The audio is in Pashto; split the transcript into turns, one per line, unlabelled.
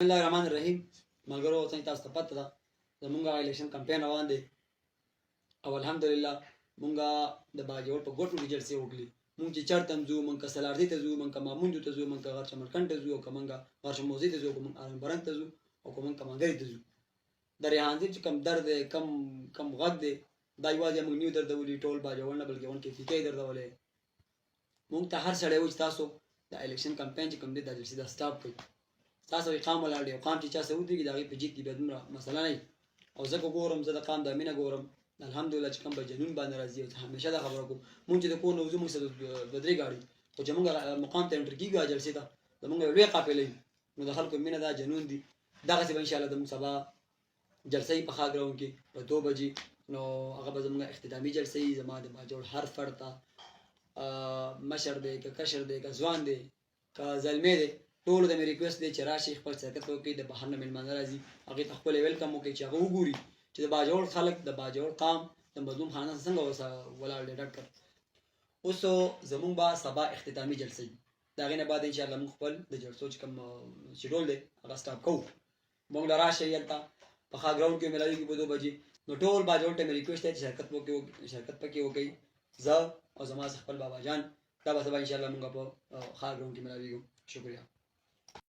بسم الله الرحمن الرحیم. ملګرو څنګه تاسو ته پته ده زمونږ الیکشن کمپین روان دی او الحمدلله مونږ د باجوړ په ګوټو کې جلسې وکړي. مونږ چې چرته ځو، مونږ که سلاردي ته ځو، مونږ که ماموندو ته ځو، مونږ که غرچمرکند ته ځو، او که مونږ غرچموزي ته ځو، که مونږ آرنبرنګ ته ځو، او که مونږ کمانګرې ته ځو. د ریحانځي چې کم درد دی، کم غږ دی، دا یوازې مونږ نیو دردولي ټول باجوړ نه، بلکې 1 کې دردولی. مونږ ته هر سړی وایي چې تاسو د الیکشن کمپین چې کوم دی دا جلسې دا سټاپ کړئ. تاسو یې قام ولاړ دی او قام چې چا څه ودرېږي د هغې په جیت کې بیا دومره مسله نه وي. او زه که ګورم، زه د قام دا مینه ګورم الحمدلله چې کوم به جنون باندې راځي. او همیشه دا خبره کوم، مونږ چې د کور نه وځو مونږ سره 2-3 ګاډي، خو چې مونږ مقام ته انټر کېږو جلسې ته زمونږ یو لوی قافله وي، نو د خلکو مینه دا جنون دي. دغسې به انشاءالله زمونږ سبا جلسه وي په ښار ګراونډ کې په 2 بجې. نو هغه به زمونږ اختتامي جلسه وي. زما د باجوړ هر فرد ته مشر دی که کشر دی که ځوان دی که زلمی دی، ټولو ته مې ریکویسټ دی چې راشي خپل سیاست وکړي. د بهر نه میلمانه راځي هغې ته ښکلی ویلکم وکړي چې هغه وګوري چې د باجوړ خلک د باجوړ قام د مظلوم خاندان څنګه ولاړ دی ډډ کړ. اوس زمونږ به سبا اختتامي جلسه وي. د هغې نه بعد انشاءالله مونږ خپل د جلسو چې کوم شیډول دی هغه سټاپ کوو. مونږ له راشئ هلته په ښار ګراونډ کې میلاویږي په 2 بجې. نو ټول باجوړ ته مې ریکویسټ دی چې شرکت پکې وکړئ. زه او زما خپل بابا جان دا به سبا انشاءالله مونږ په ښار ګراونډ کې میلاویږو. شکریه.